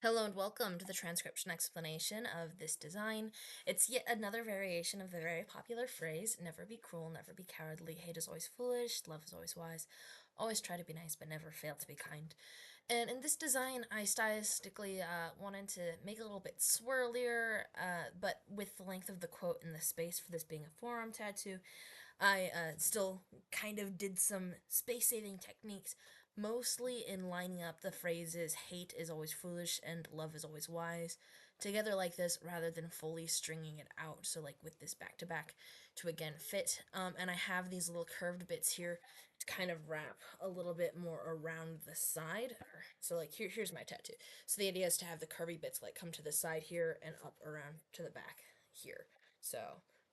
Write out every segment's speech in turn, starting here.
Hello and welcome to the transcription explanation of this design. It's yet another variation of the very popular phrase, never be cruel, never be cowardly, hate is always foolish, love is always wise, always try to be nice but never fail to be kind. And in this design, I stylistically wanted to make it a little bit swirlier, but with the length of the quote and the space for this being a forearm tattoo, I still kind of did some space-saving techniques, mostly in lining up the phrases hate is always foolish and love is always wise together like this rather than fully stringing it out, so like with this back to back to again fit. And I have these little curved bits here to kind of wrap a little bit more around the side. So like here's my tattoo. So the idea is to have the curvy bits like come to the side here and up around to the back here. So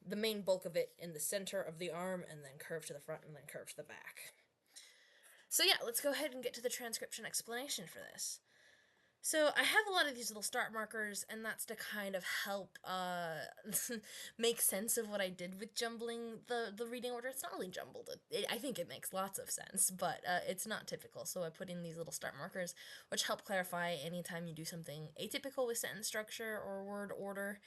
the main bulk of it in the center of the arm and then curve to the front and then curve to the back. So yeah, let's go ahead and get to the transcription explanation for this. So I have a lot of these little start markers, and that's to kind of help make sense of what I did with jumbling the reading order. It's not really jumbled. I think it makes lots of sense, but it's not typical. So I put in these little start markers, which help clarify anytime you do something atypical with sentence structure or word order.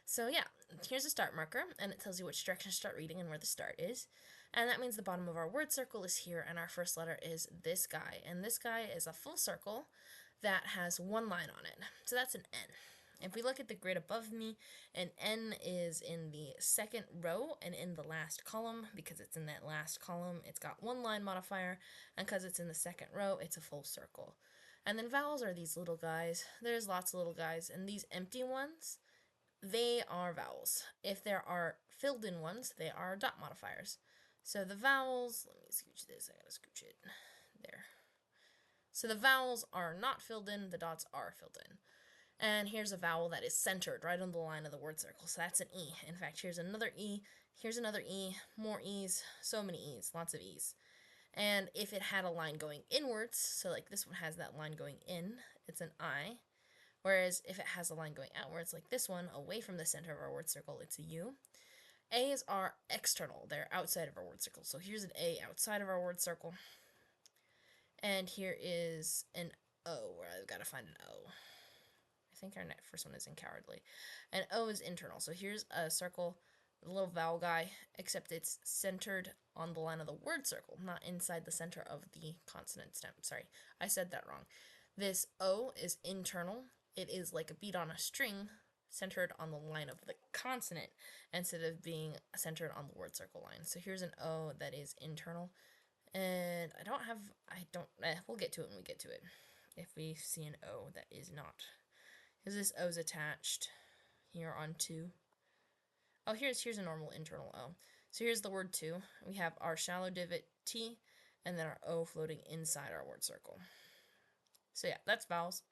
So yeah, here's a start marker, and it tells you which direction to start reading and where the start is. And that means the bottom of our word circle is here, and our first letter is this guy. And this guy is a full circle that has one line on it. So that's an N. If we look at the grid above me, an N is in the second row and in the last column. Because it's in that last column, it's got one line modifier, and because it's in the second row, it's a full circle. And then vowels are these little guys. There's lots of little guys, and these empty ones, they are vowels. If there are filled in ones, they are dot modifiers. So the vowels, let me scooch this, I gotta scooch it, there. So the vowels are not filled in, the dots are filled in. And here's a vowel that is centered right on the line of the word circle, so that's an E. In fact, here's another E, more E's, so many E's, lots of E's. And if it had a line going inwards, so like this one has that line going in, it's an I. Whereas if it has a line going outwards, like this one, away from the center of our word circle, it's a U. A's are external, they're outside of our word circle. So here's an A outside of our word circle. And here is an O, where I've got to find an O. I think our first one is in cowardly. And O is internal. So here's a circle, a little vowel guy, except it's centered on the line of the word circle, not inside the center of the consonant stem. Sorry, I said that wrong. This O is internal. It is like a beat on a string, centered on the line of the consonant instead of being centered on the word circle line. So here's an O that is internal. And we'll get to it when we get to it. If we see an O that is not. Because this O is attached here on 2. Oh, here's a normal internal O. So here's the word 2. We have our shallow divot T, and then our O floating inside our word circle. So yeah, that's vowels.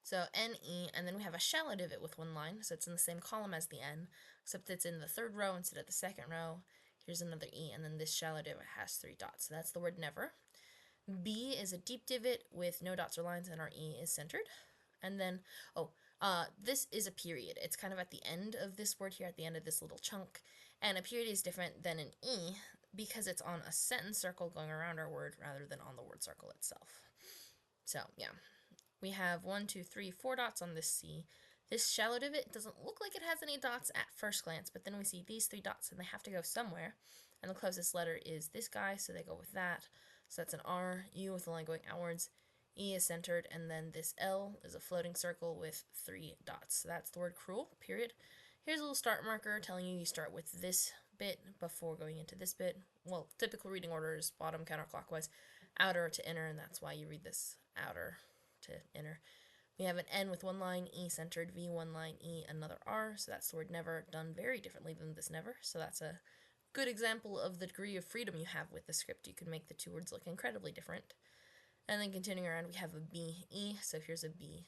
So N-E, and then we have a shallow divot with one line, so it's in the same column as the N, except it's in the third row instead of the second row. Here's another E, and then this shallow divot has 3 dots, so that's the word never. B is a deep divot with no dots or lines, and our E is centered. And then, this is a period. It's kind of at the end of this word here, at the end of this little chunk. And a period is different than an E because it's on a sentence circle going around our word rather than on the word circle itself. So, yeah. We have 1, 2, 3, 4 dots on this C. This shallow divot doesn't look like it has any dots at first glance, but then we see these 3 dots and they have to go somewhere. And the closest letter is this guy, so they go with that. So that's an R, U with the line going outwards, E is centered, and then this L is a floating circle with 3 dots. So that's the word cruel, period. Here's a little start marker telling you start with this bit before going into this bit. Well, typical reading order is bottom counterclockwise, outer to inner, and that's why you read this outer to inner. We have an N with one line, E centered, V one line, E another R, so that's the word never, done very differently than this never. So that's a good example of the degree of freedom you have with the script. You can make the 2 words look incredibly different. And then continuing around, we have a B, E, so here's a B,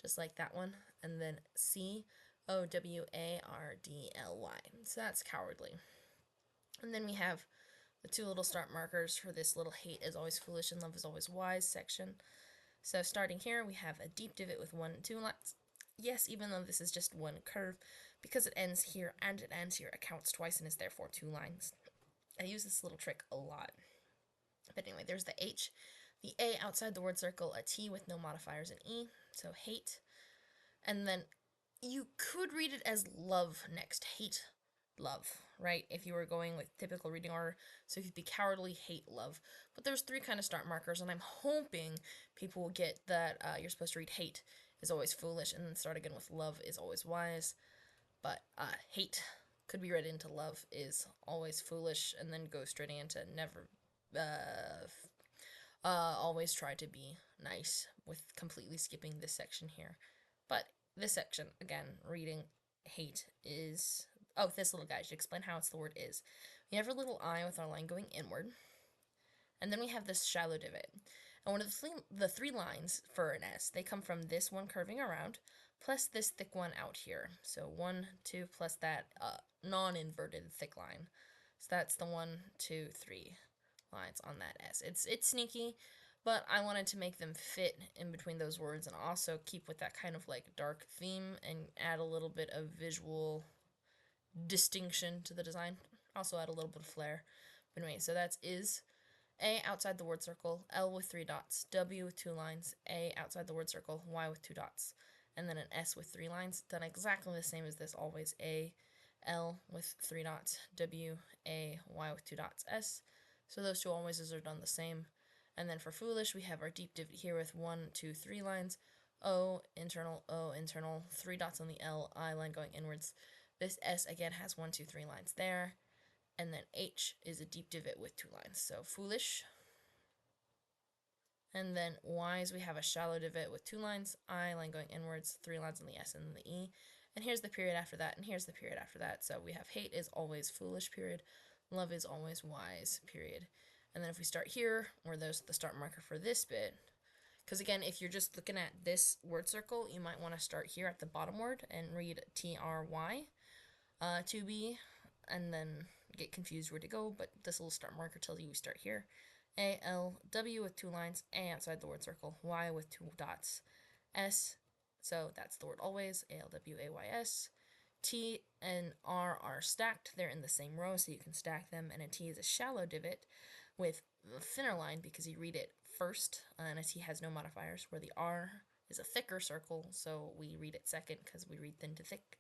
just like that one. And then C, O, W, A, R, D, L, Y. So that's cowardly. And then we have the 2 little start markers for this little hate is always foolish and love is always wise section. So starting here, we have a deep divot with 1 and 2 lines. Yes, even though this is just one curve, because it ends here and it ends here, it counts twice and is therefore 2 lines. I use this little trick a lot. But anyway, there's the H. The A outside the word circle, a T with no modifiers, and E, so hate. And then you could read it as love next, hate, love, right? If you were going with typical reading order, so if you'd be cowardly, hate, love. But there's 3 kind of start markers, and I'm hoping people will get that you're supposed to read hate is always foolish, and then start again with love is always wise. But hate could be read into love is always foolish, and then go straight into never always try to be nice, with completely skipping this section here. But this section, again, reading hate is... Oh, this little guy should explain how it's the word is. We have our little eye with our line going inward, and then we have this shallow divot. And one of the 3 lines for an S, they come from this one curving around, plus this thick one out here. So 1, 2, plus that non-inverted thick line. So that's the 1, 2, 3 lines on that S. It's sneaky, but I wanted to make them fit in between those words and also keep with that kind of like dark theme and add a little bit of visual distinction to the design. Also add a little bit of flair. But anyway, so that's is. A outside the word circle, L with 3 dots, W with 2 lines, A outside the word circle, Y with 2 dots, and then an S with 3 lines, done exactly the same as this always. A, L with 3 dots, W, A, Y with 2 dots, S. So those 2 alwayses are done the same. And then for foolish, we have our deep divot here with 1, 2, 3 lines, O, internal, 3 dots on the L, I line going inwards. This S again has 1, 2, 3 lines there. And then H is a deep divot with 2 lines. So foolish. And then wise, we have a shallow divot with 2 lines, I line going inwards, 3 lines on the S and then the E. And here's the period after that, and here's the period after that. So we have hate is always foolish, period. Love is always wise, period. And then if we start here, where there's the start marker for this bit, because again, if you're just looking at this word circle, you might want to start here at the bottom word and read TRY to be, and then get confused where to go, but this little start marker tells you we start here. A, L, W with 2 lines, A outside the word circle, Y with 2 dots, S, so that's the word always, A, L, W, A, Y, S. T and R are stacked, they're in the same row, so you can stack them, and a T is a shallow divot with the thinner line because you read it first, and a T has no modifiers, where the R is a thicker circle, so we read it second because we read thin to thick.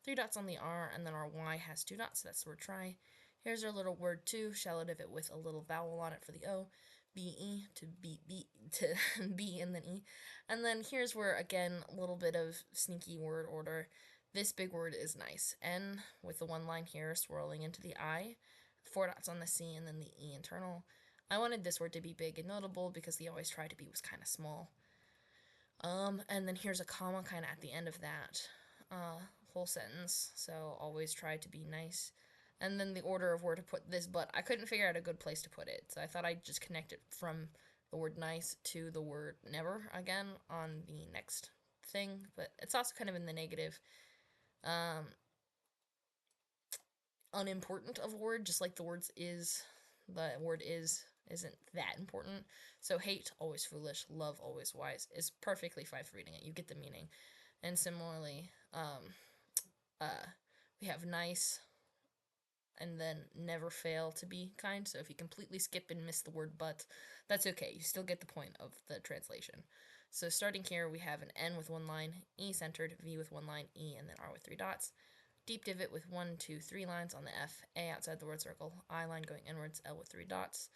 3 dots on the R, and then our Y has 2 dots, so that's the word try. Here's our little word 2, shallow divot with a little vowel on it for the O, B-E to B to B and then E. And then here's where, again, a little bit of sneaky word order. This big word is nice. N with the 1 line here swirling into the I, 4 dots on the C, and then the E internal. I wanted this word to be big and notable because the always try to be was kind of small. And then here's a comma kind of at the end of that whole sentence, so always try to be nice. And then the order of where to put this, but I couldn't figure out a good place to put it, so I thought I'd just connect it from the word nice to the word never again on the next thing, but it's also kind of in the negative, unimportant of a word, just like the word is isn't that important. So hate, always foolish, love, always wise, is perfectly fine for reading it. You get the meaning. And similarly, we have nice, and then never fail to be kind. So if you completely skip and miss the word but, that's okay. You still get the point of the translation. So starting here, we have an N with 1 line, E centered, V with 1 line, E, and then R with 3 dots. Deep divot with 1, 2, 3 lines on the F, A outside the word circle, I line going inwards, L with 3 dots.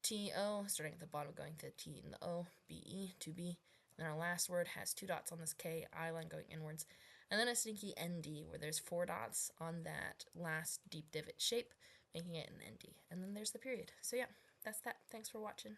T, O, starting at the bottom, going to T and the O, B, E, to B. And our last word has 2 dots on this K, I line going inwards. And then a sneaky ND, where there's 4 dots on that last deep divot shape, making it an ND. And then there's the period. So yeah, that's that. Thanks for watching.